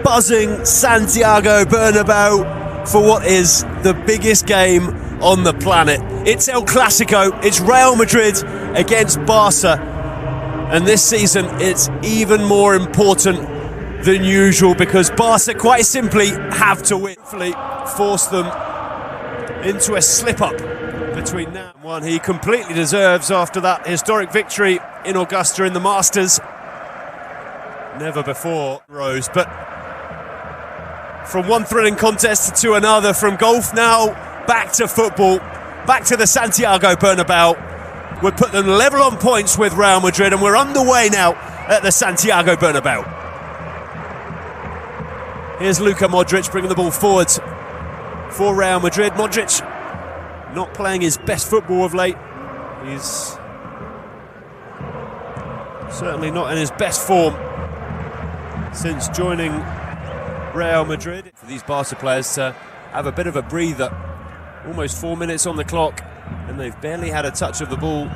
buzzing Santiago Bernabeu for what is the biggest game on the planet. It's El Clasico, it's Real Madrid against Barca, and this season it's even more important than usual because Barca quite simply have to win. Hopefully force them into a slip-up between now and one he completely deserves after that historic victory in Augusta in the Masters. Never before rose, but from one thrilling contest to another, from golf now back to football, back to the Santiago Bernabeu. We'll put them level on points with Real Madrid, and we're underway now at the Santiago Bernabeu. Here's Luka Modric bringing the ball forwards for Real Madrid. Modric not playing his best football of late. He's certainly not in his best form since joining Real Madrid. For these Barca players to have a bit of a breather. Almost 4 minutes on the clock, and they've barely had a touch of the ball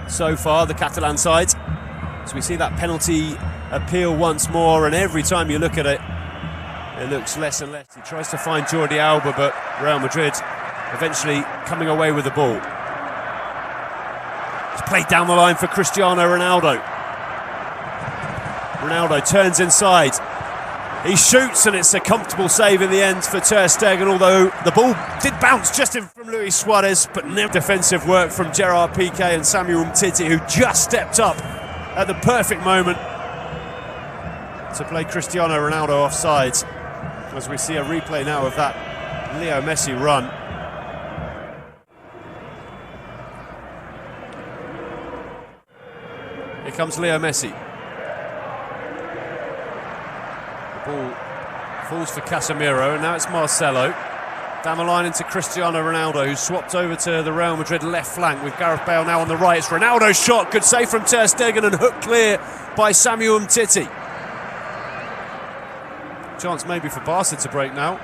so far, the Catalan side. So we see that penalty appeal once more, and every time you look at it, it looks less and less. He tries to find Jordi Alba, but Real Madrid eventually coming away with the ball. It's played down the line for Cristiano Ronaldo. Ronaldo turns inside. He shoots, and it's a comfortable save in the end for Ter Stegen, although the ball did bounce just in from Luis Suarez, but no defensive work from Gerard Piqué and Samuel Umtiti, who just stepped up at the perfect moment to play Cristiano Ronaldo offside, as we see a replay now of that Leo Messi run. Here comes Leo Messi. Ball falls for Casemiro, and now it's Marcelo. Down the line into Cristiano Ronaldo, who's swapped over to the Real Madrid left flank with Gareth Bale now on the right. It's Ronaldo's shot, good save from Ter Stegen and hooked clear by Samuel Umtiti. Chance maybe for Barca to break now.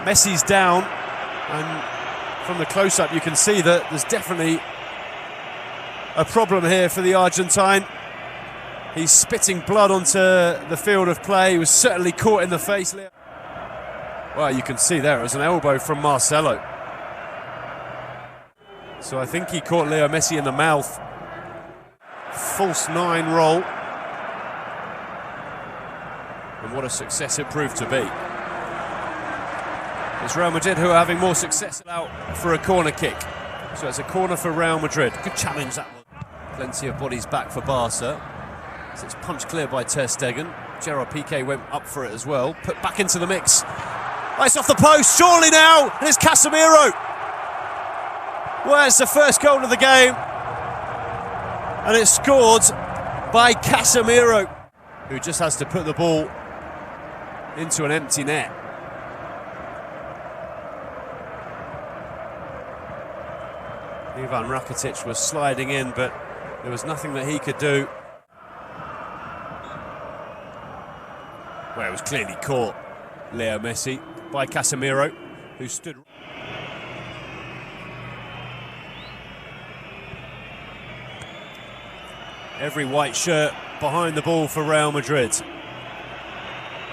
Messi's down, and from the close-up you can see that there's definitely a problem here for the Argentine. He's spitting blood onto the field of play. He was certainly caught in the face. Well, you can see there it was an elbow from Marcelo. So I think he caught Leo Messi in the mouth. False 9 roll. And what a success it proved to be. It's Real Madrid who are having more success out for a corner kick. So it's a corner for Real Madrid. Good challenge that one. Plenty of bodies back for Barca. So it's punched clear by Ter Stegen. Gerard Piqué went up for it as well. Put back into the mix. Nice off the post, surely now. And it's Casemiro. Well, it's the first goal of the game. And it's scored by Casemiro, who just has to put the ball into an empty net. Ivan Rakitic was sliding in, but there was nothing that he could do. Well, it was clearly caught, Leo Messi, by Casemiro, who stood. Every white shirt behind the ball for Real Madrid.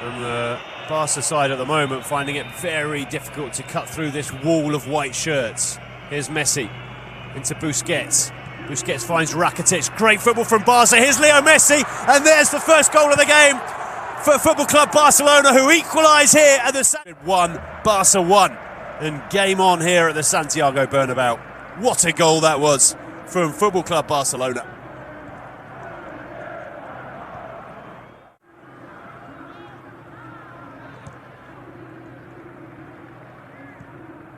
And the Barca side at the moment finding it very difficult to cut through this wall of white shirts. Here's Messi into Busquets. Busquets finds Rakitic. Great football from Barca. Here's Leo Messi, and there's the first goal of the game for Football Club Barcelona, who equalise here at the 1, Barca 1, and game on here at the Santiago Bernabeu. What a goal that was from Football Club Barcelona.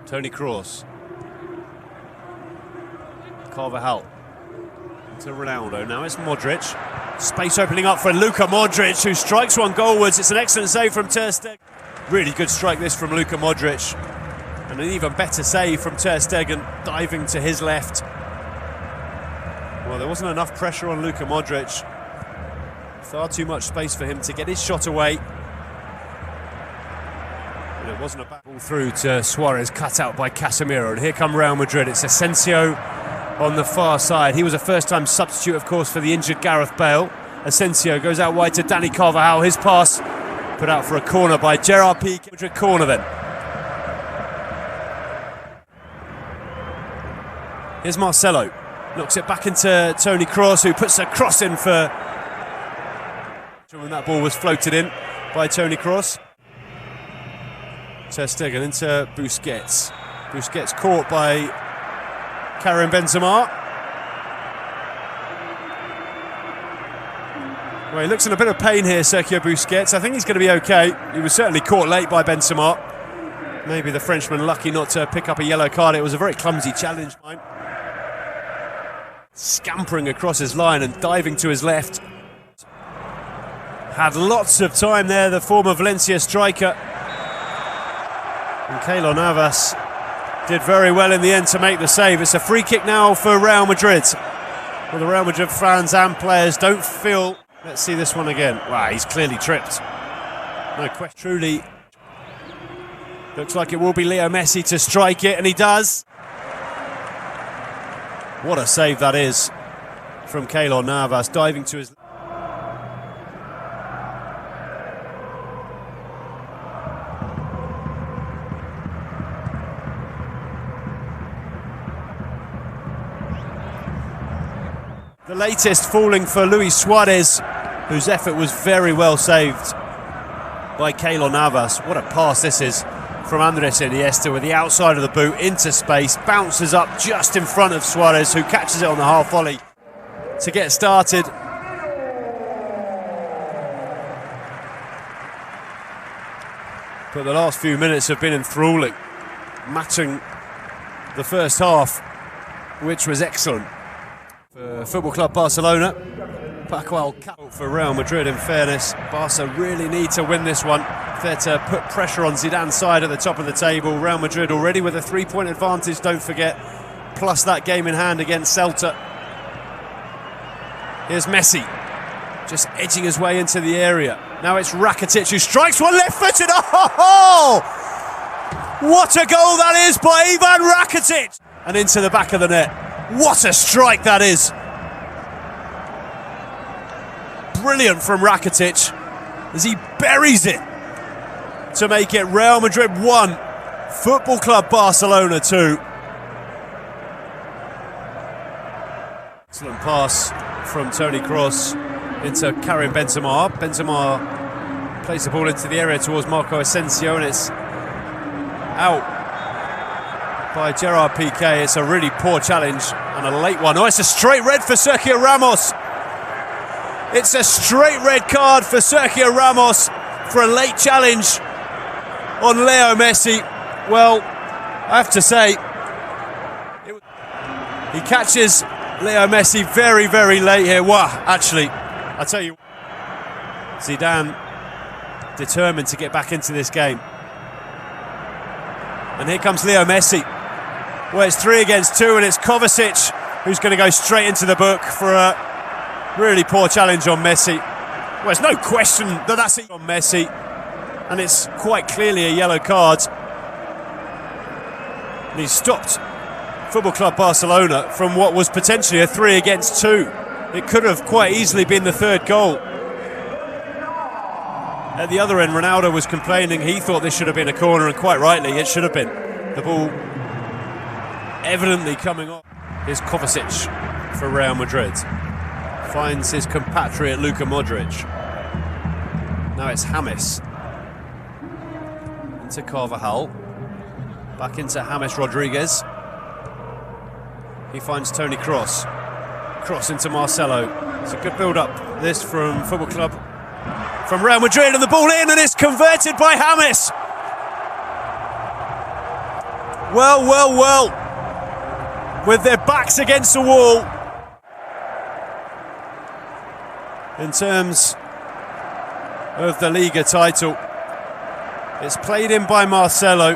Toni Kroos. Carvajal to Ronaldo. Now it's Modric. Space opening up for Luka Modric, who strikes one goalwards. It's an excellent save from Ter Stegen. Really good strike this from Luka Modric. And an even better save from Ter Stegen, diving to his left. Well, there wasn't enough pressure on Luka Modric. Far too much space for him to get his shot away. But it wasn't a back ball through to Suarez, cut out by Casemiro. And here come Real Madrid. It's Asensio on the far side. He was a first-time substitute, of course, for the injured Gareth Bale. Asensio goes out wide to Dani Carvajal. His pass Put out for a corner by Gerard Piqué. Madrid corner then. Here's Marcelo. Knocks it back into Toni Kroos, who puts a cross in for... When that ball was floated in by Toni Kroos. Ter Stegen into Busquets. Busquets caught by Karim Benzema. Well, he looks in a bit of pain here, Sergio Busquets. I think he's going to be okay. He was certainly caught late by Benzema. Maybe the Frenchman lucky not to pick up a yellow card. It was a very clumsy challenge. Scampering across his line and diving to his left. Had lots of time there, the former Valencia striker. And Keylor Navas did very well in the end to make the save. It's a free kick now for Real Madrid. Well, the Real Madrid fans and players don't feel... Let's see this one again. Wow, he's clearly tripped. No question. Truly, looks like it will be Leo Messi to strike it, and he does. What a save that is from Keylor Navas, diving to his... The latest falling for Luis Suarez, whose effort was very well saved by Keylor Navas. What a pass this is from Andres Iniesta with the outside of the boot into space, bounces up just in front of Suarez, who catches it on the half volley to get started. But the last few minutes have been enthralling, matching the first half, which was excellent. For Football Club Barcelona, Paco Alcácer for Real Madrid. In fairness, Barca really need to win this one if they're to put pressure on Zidane's side at the top of the table. Real Madrid already with a 3-point advantage, don't forget, plus that game in hand against Celta. Here's Messi, just edging his way into the area. Now it's Rakitic who strikes one left-footed. Oh! What a goal that is by Ivan Rakitic! And into the back of the net. What a strike that is! Brilliant from Rakitic as he buries it to make it Real Madrid 1, Football Club Barcelona 2. Excellent pass from Toni Kroos into Karim Benzema. Benzema plays the ball into the area towards Marco Asensio, and it's out by Gerard Piqué. It's a really poor challenge and a late one. Oh, it's a straight red for Sergio Ramos. It's a straight red card for Sergio Ramos for a late challenge on Leo Messi. Well, I have to say, he catches Leo Messi very, very late here. Wow, actually, I tell you, Zidane determined to get back into this game. And here comes Leo Messi. Well, it's 3 against 2, and it's Kovacic who's going to go straight into the book for a really poor challenge on Messi. Well, there's no question that that's it on Messi, and it's quite clearly a yellow card. And he's stopped Football Club Barcelona from what was potentially a 3 against 2. It could have quite easily been the third goal. At the other end, Ronaldo was complaining. He thought this should have been a corner, and quite rightly, it should have been. The ball evidently coming off. Here's Kovacic for Real Madrid. Finds his compatriot Luka Modric. Now it's James. Into Carvajal. Back into James Rodriguez. He finds Toni Kroos. Cross into Marcelo. It's a good build-up, this from Football Club. From Real Madrid, and the ball in, and it's converted by James. Well, well, well. With their backs against the wall. In terms of the Liga title, it's played in by Marcelo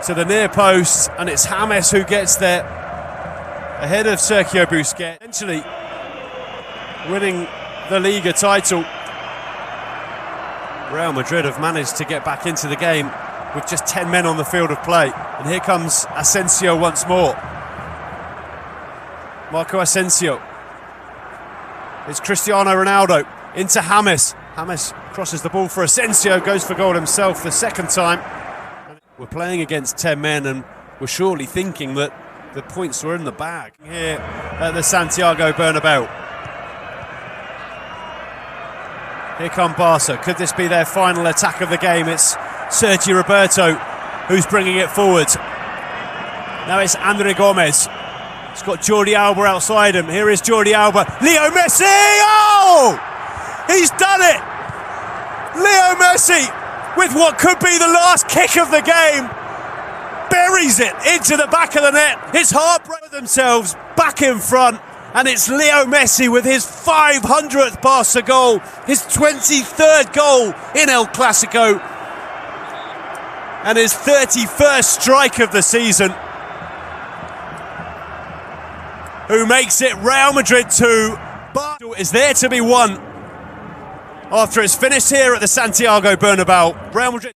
to the near post, and it's James who gets there ahead of Sergio Busquets, essentially winning the Liga title. Real Madrid have managed to get back into the game with just 10 men on the field of play. And here comes Asensio once more. Marco Asensio. It's Cristiano Ronaldo into James. James Crosses the ball for Asensio, goes for goal himself the second time. We're playing against 10 men and we're surely thinking that the points were in the bag here at the Santiago Bernabeu. Here come Barca. Could this be their final attack of the game? It's Sergi Roberto who's bringing it forward. Now it's Andre Gomez. He's got Jordi Alba outside him. Here is Jordi Alba. Leo Messi! Oh! He's done it! Leo Messi, with what could be the last kick of the game, buries it into the back of the net. It's heartbreaking themselves back in front, and it's Leo Messi with his 500th Barca goal, his 23rd goal in El Clasico, and his 31st strike of the season, who makes it Real Madrid 2. Barca is there to be won after it's finished here at the Santiago Bernabeu. Real Madrid